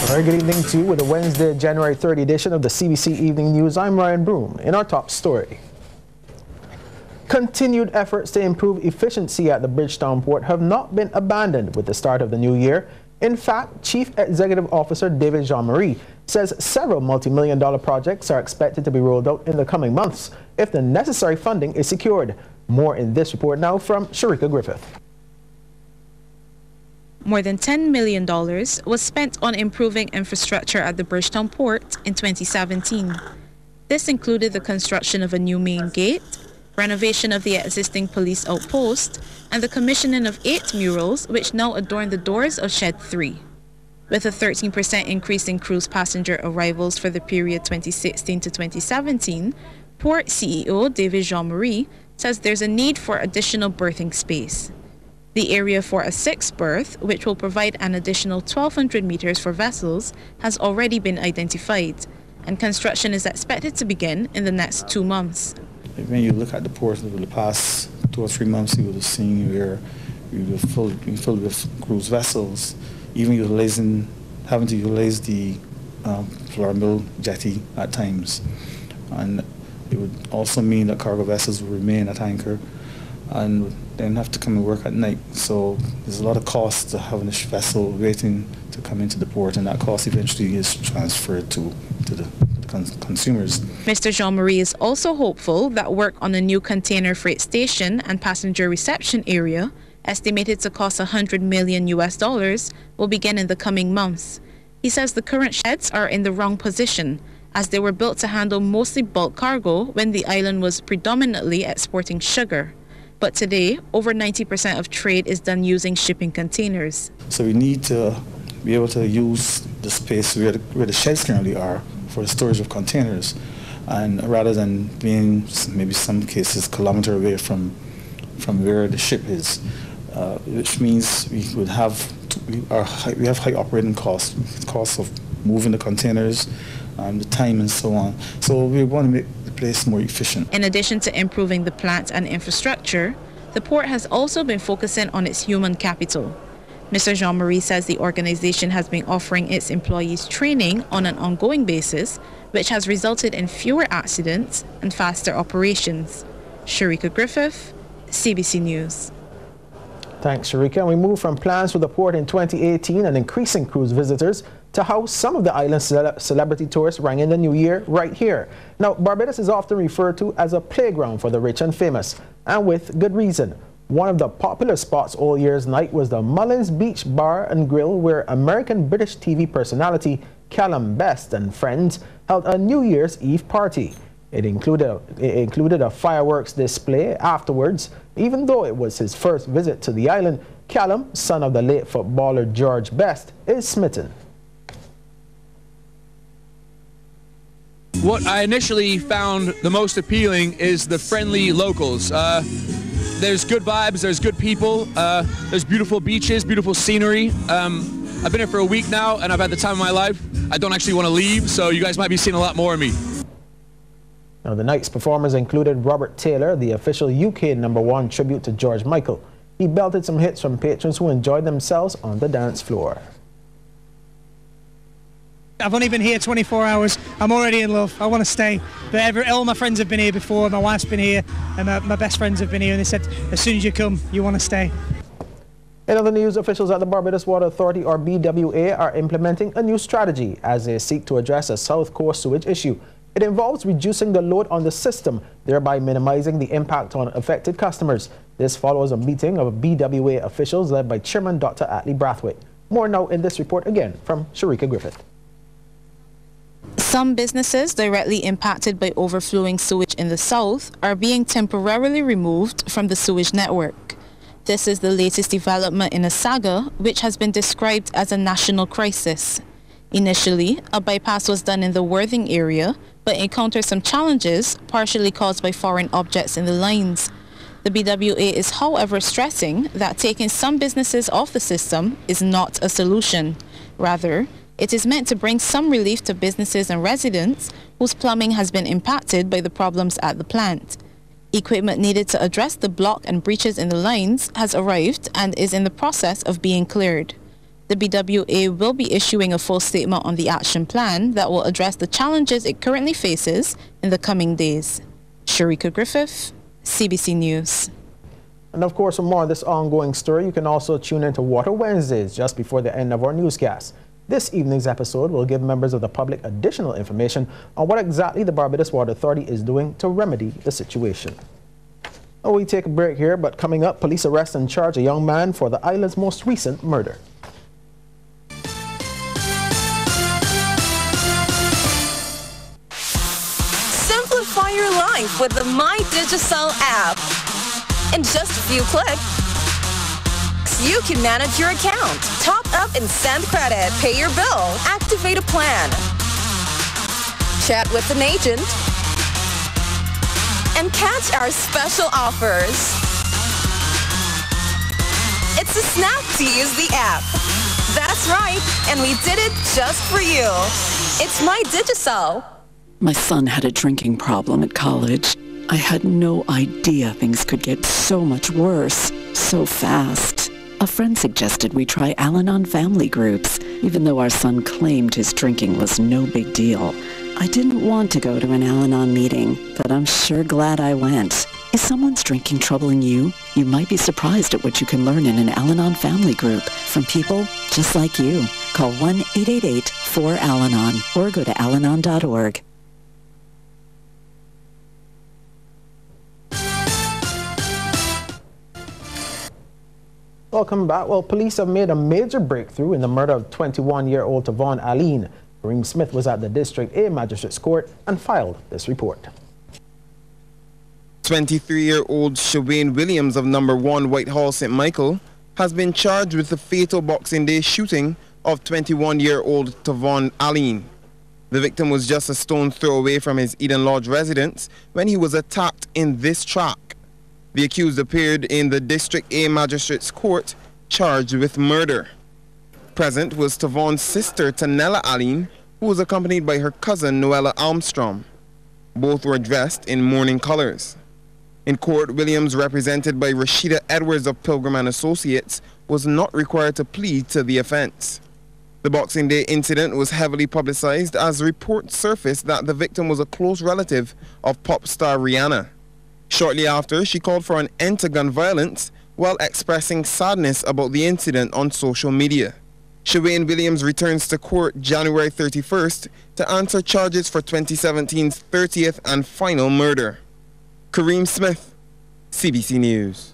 Very good evening to you with the Wednesday, January 3rd edition of the CBC Evening News. I'm Ryan Broom. In our top story, continued efforts to improve efficiency at the Bridgetown port have not been abandoned with the start of the new year. In fact, Chief Executive Officer David Jean-Marie says several multi-million-dollar projects are expected to be rolled out in the coming months if the necessary funding is secured. More in this report now from Sharika Griffith. More than $10 million was spent on improving infrastructure at the Bridgetown port in 2017. This included the construction of a new main gate, renovation of the existing police outpost, and the commissioning of 8 murals which now adorn the doors of Shed 3. With a 13% increase in cruise passenger arrivals for the period 2016 to 2017, Port CEO David Jean-Marie says there's a need for additional berthing space. The area for a 6th berth, which will provide an additional 1,200 meters for vessels, has already been identified, and construction is expected to begin in the next 2 months. When you look at the port over the past 2 or 3 months, you would have seen where we were filled with cruise vessels, even having to utilize the Flora Mill jetty at times. And it would also mean that cargo vessels will remain at anchor and then have to come and work at night. So there's a lot of cost to having this vessel waiting to come into the port, and that cost eventually is transferred to the consumers. Mr. Jean-Marie is also hopeful that work on a new container freight station and passenger reception area, estimated to cost $100 million, will begin in the coming months. He says the current sheds are in the wrong position, as they were built to handle mostly bulk cargo when the island was predominantly exporting sugar. But today, over 90% of trade is done using shipping containers. So we need to be able to use the space where the sheds currently are for the storage of containers, and rather than being maybe some cases kilometer away from where the ship is, which means we have high operating costs of moving the containers, the time and so on. So we want to make the place more efficient. In addition to improving the plant and infrastructure, the port has also been focusing on its human capital. Mr. Jean-Marie says the organization has been offering its employees training on an ongoing basis, which has resulted in fewer accidents and faster operations. Sharika Griffith, CBC News. Thanks, Sharika. And we move from plans for the port in 2018 and increasing cruise visitors to how some of the island's celebrity tourists rang in the new year right here. Now, Barbados is often referred to as a playground for the rich and famous, and with good reason. One of the popular spots all year's night was the Mullins Beach Bar and Grill, where American-British TV personality Callum Best and friends held a New Year's Eve party. It included a fireworks display afterwards. Even though it was his first visit to the island, Callum, son of the late footballer George Best, is smitten. What I initially found the most appealing is the friendly locals. There's good vibes, there's good people, there's beautiful beaches, beautiful scenery. I've been here for a week now and I've had the time of my life. I don't actually want to leave, so you guys might be seeing a lot more of me. Now, the night's performers included Robert Taylor, the official UK #1 tribute to George Michael. He belted some hits from patrons who enjoyed themselves on the dance floor. I've only been here 24 hours. I'm already in love. I want to stay. But all my friends have been here before. My wife's been here, and my best friends have been here. And they said, as soon as you come, you want to stay. In other news, officials at the Barbados Water Authority, or BWA, are implementing a new strategy as they seek to address a South Coast sewage issue. It involves reducing the load on the system, thereby minimizing the impact on affected customers. This follows a meeting of BWA officials led by Chairman Dr. Atlee Brathwaite. More now in this report again from Sharika Griffith. Some businesses directly impacted by overflowing sewage in the south are being temporarily removed from the sewage network. This is the latest development in a saga which has been described as a national crisis. Initially, a bypass was done in the Worthing area, but encountered some challenges, partially caused by foreign objects in the lines. The BWA is, however, stressing that taking some businesses off the system is not a solution. Rather, it is meant to bring some relief to businesses and residents whose plumbing has been impacted by the problems at the plant. Equipment needed to address the block and breaches in the lines has arrived and is in the process of being cleared. The BWA will be issuing a full statement on the action plan that will address the challenges it currently faces in the coming days. Sharika Griffith, CBC News. And of course, for more on this ongoing story, you can also tune into Water Wednesdays just before the end of our newscast. This evening's episode will give members of the public additional information on what exactly the Barbados Water Authority is doing to remedy the situation. Now we take a break here, but coming up, police arrest and charge a young man for the island's most recent murder. Simplify your life with the MyDigicel app. In just a few clicks, you can manage your account, top up and send credit, pay your bill, activate a plan, chat with an agent, and catch our special offers. It's a snap to use the app. That's right, and we did it just for you. It's MyDigicel. My son had a drinking problem at college. I had no idea things could get so much worse, so fast. A friend suggested we try AlAnon family groups, even though our son claimed his drinking was no big deal. I didn't want to go to an AlAnon meeting, but I'm sure glad I went. Is someone's drinking troubling you? You might be surprised at what you can learn in an AlAnon family group from people just like you. Call 1-888-4ALANON or go to alanon.org. Welcome back. Well, police have made a major breakthrough in the murder of 21-year-old Tavon AlAnon. Kareem Smith was at the District A Magistrates Court and filed this report. 23-year-old Shawayne Williams of number 1 Whitehall St. Michael has been charged with the fatal Boxing Day shooting of 21-year-old Tavon AlAnon. The victim was just a stone's throw away from his Eden Lodge residence when he was attacked in this track. The accused appeared in the District A Magistrates Court charged with murder. Present was Tavon's sister Tanella AlAnon, who was accompanied by her cousin Noella Armstrong. Both were dressed in mourning colors. In court, Williams, represented by Rashida Edwards of Pilgrim and Associates, was not required to plead to the offense. The Boxing Day incident was heavily publicized as reports surfaced that the victim was a close relative of pop star Rihanna. Shortly after, she called for an end to gun violence while expressing sadness about the incident on social media. Shawayne Williams returns to court January 31st to answer charges for 2017's 30th and final murder. Kareem Smith, CBC News.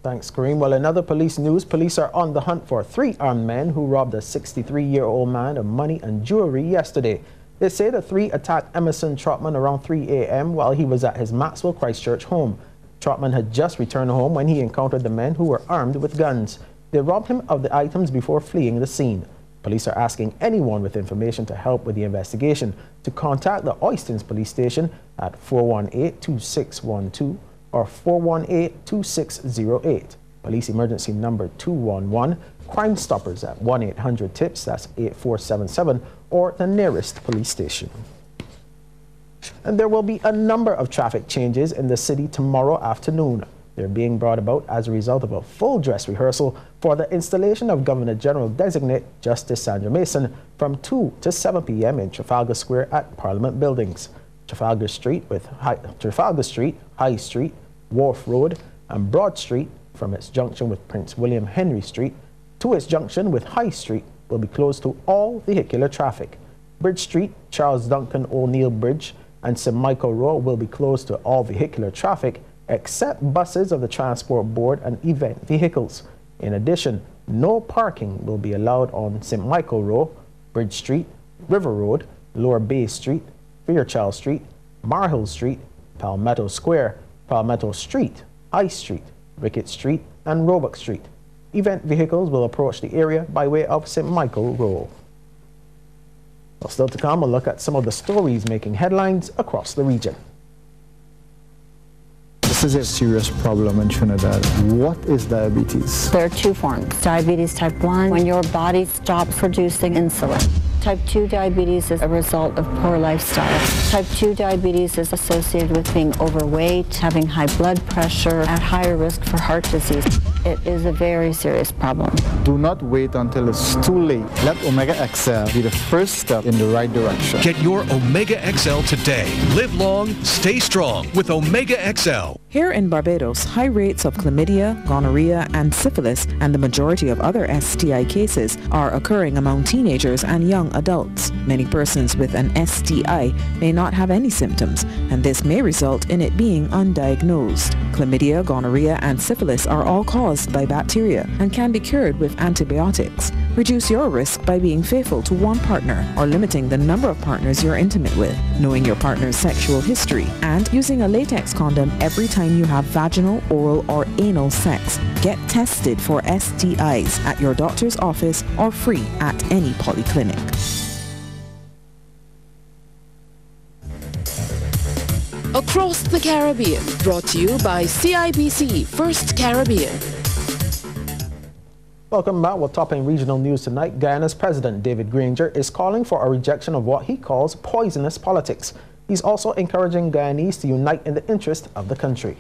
Thanks, Kareem. Well, in other police news, police are on the hunt for 3 armed men who robbed a 63-year-old man of money and jewelry yesterday. They say the 3 attacked Emerson Trotman around 3 a.m. while he was at his Maxwell Christchurch home. Trotman had just returned home when he encountered the men who were armed with guns. They robbed him of the items before fleeing the scene. Police are asking anyone with information to help with the investigation to contact the Oistins Police Station at 418-2612 or 418-2608. Police emergency number 211. Crime Stoppers at 1-800-TIPS, that's 8477, or the nearest police station. And there will be a number of traffic changes in the city tomorrow afternoon. They're being brought about as a result of a full dress rehearsal for the installation of Governor General Designate Justice Sandra Mason from 2 to 7 p.m. in Trafalgar Square at Parliament Buildings. Trafalgar Street, High Street, Wharf Road, and Broad Street from its junction with Prince William Henry Street to its junction with High Street will be closed to all vehicular traffic. Bridge Street, Charles Duncan O'Neill Bridge, and St. Michael Road will be closed to all vehicular traffic except buses of the Transport Board and event vehicles. In addition, no parking will be allowed on St. Michael Road, Bridge Street, River Road, Lower Bay Street, Fairchild Street, Marhill Street, Palmetto Square, Palmetto Street, High Street, Rickett Street, and Roebuck Street. Event vehicles will approach the area by way of St. Michael Road. Well, still to come, a look at some of the stories making headlines across the region. This is a serious problem in Trinidad. What is diabetes? There are 2 forms. Diabetes type 1, when your body stops producing insulin. Type 2 diabetes is a result of poor lifestyle. Type 2 diabetes is associated with being overweight, having high blood pressure, at higher risk for heart disease. It is a very serious problem. Do not wait until it's too late. Let Omega XL be the first step in the right direction. Get your Omega XL today. Live long, stay strong with Omega XL. Here in Barbados, high rates of chlamydia, gonorrhea, and syphilis, and the majority of other STI cases are occurring among teenagers and young adults. Many persons with an STI may not have any symptoms, and this may result in it being undiagnosed. Chlamydia, gonorrhea, and syphilis are all caused by bacteria and can be cured with antibiotics. Reduce your risk by being faithful to one partner or limiting the number of partners you're intimate with, knowing your partner's sexual history, and using a latex condom every time you have vaginal, oral, or anal sex. Get tested for STIs at your doctor's office or free at any polyclinic. Across the Caribbean, brought to you by CIBC First Caribbean. Welcome back. We're topping regional news tonight. Guyana's President David Granger is calling for a rejection of what he calls poisonous politics. He's also encouraging Guyanese to unite in the interest of the country.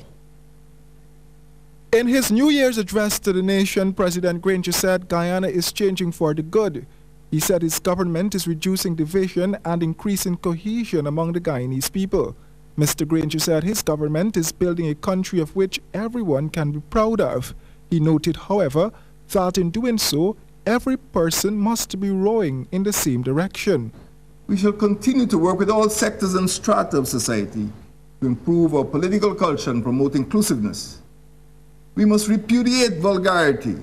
In his New Year's address to the nation, President Granger said Guyana is changing for the good. He said his government is reducing division and increasing cohesion among the Guyanese people. Mr. Granger said his government is building a country of which everyone can be proud of. He noted, however, that in doing so, every person must be rowing in the same direction. We shall continue to work with all sectors and strata of society to improve our political culture and promote inclusiveness. We must repudiate vulgarity.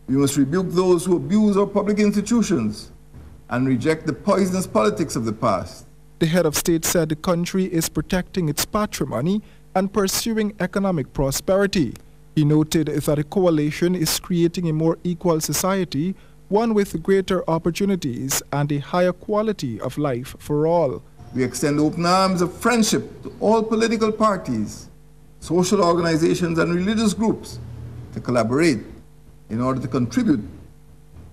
We must rebuke those who abuse our public institutions and reject the poisonous politics of the past. The head of state said the country is protecting its patrimony and pursuing economic prosperity. He noted that the coalition is creating a more equal society, one with greater opportunities and a higher quality of life for all. We extend open arms of friendship to all political parties, social organizations and religious groups to collaborate in order to contribute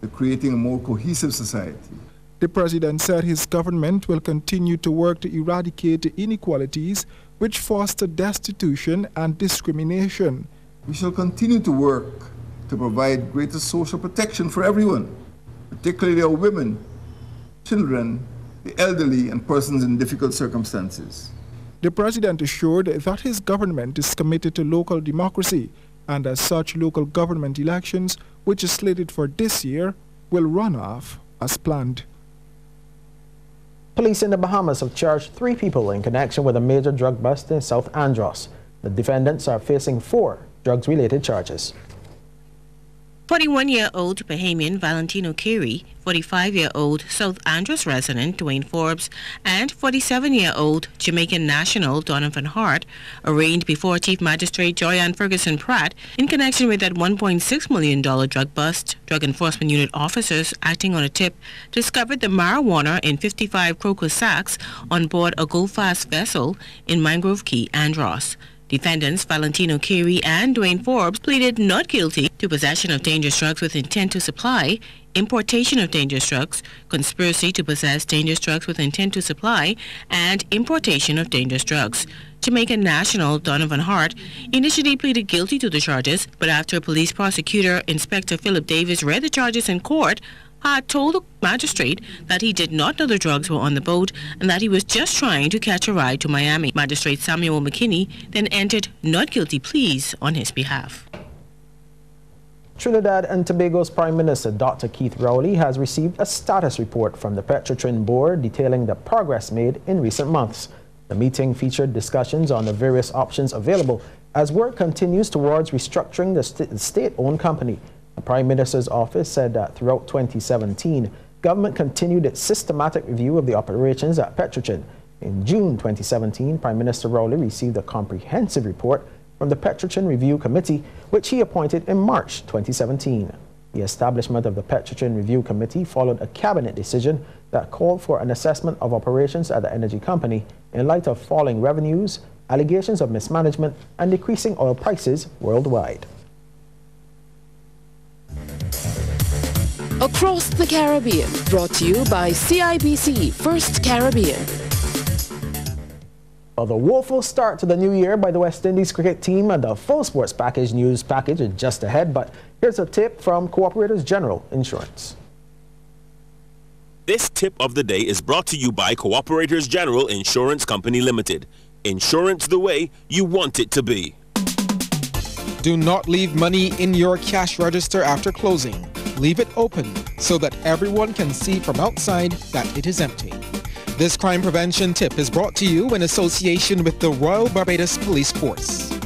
to creating a more cohesive society. The president said his government will continue to work to eradicate the inequalities which foster destitution and discrimination. We shall continue to work to provide greater social protection for everyone, particularly our women, children, the elderly, and persons in difficult circumstances. The president assured that his government is committed to local democracy, and as such, local government elections, which is slated for this year, will run off as planned. Police in the Bahamas have charged 3 people in connection with a major drug bust in South Andros. The defendants are facing 4 drugs-related charges. 41-year-old Bahamian Valentino Carey, 45-year-old South Andros resident Dwayne Forbes, and 47-year-old Jamaican national Donovan Hart arraigned before Chief Magistrate Joyanne Ferguson Pratt in connection with that $1.6 million drug bust. Drug Enforcement Unit officers acting on a tip discovered the marijuana in 55 crocus sacks on board a go-fast vessel in Mangrove Key, Andros. Defendants Valentino Carey and Dwayne Forbes pleaded not guilty to possession of dangerous drugs with intent to supply, importation of dangerous drugs, conspiracy to possess dangerous drugs with intent to supply, and importation of dangerous drugs. Jamaican national Donovan Hart initially pleaded guilty to the charges, but after police prosecutor Inspector Philip Davis read the charges in court, Hart told the magistrate that he did not know the drugs were on the boat and that he was just trying to catch a ride to Miami. Magistrate Samuel McKinney then entered not guilty pleas on his behalf. Trinidad and Tobago's Prime Minister Dr. Keith Rowley has received a status report from the Petrotrin board detailing the progress made in recent months. The meeting featured discussions on the various options available as work continues towards restructuring the state-owned company. The Prime Minister's office said that throughout 2017, government continued its systematic review of the operations at Petrotrin. In June 2017, Prime Minister Rowley received a comprehensive report from the Petrotrin Review Committee, which he appointed in March 2017. The establishment of the Petrotrin Review Committee followed a cabinet decision that called for an assessment of operations at the energy company in light of falling revenues, allegations of mismanagement, and decreasing oil prices worldwide. Across the Caribbean, brought to you by CIBC First Caribbean. Well, the woeful start to the new year by the West Indies cricket team and the full sports package news package is just ahead, but here's a tip from Cooperators General Insurance. This tip of the day is brought to you by Cooperators General Insurance Company Limited. Insurance the way you want it to be. Do not leave money in your cash register after closing. Leave it open so that everyone can see from outside that it is empty. This crime prevention tip is brought to you in association with the Royal Barbados Police Force.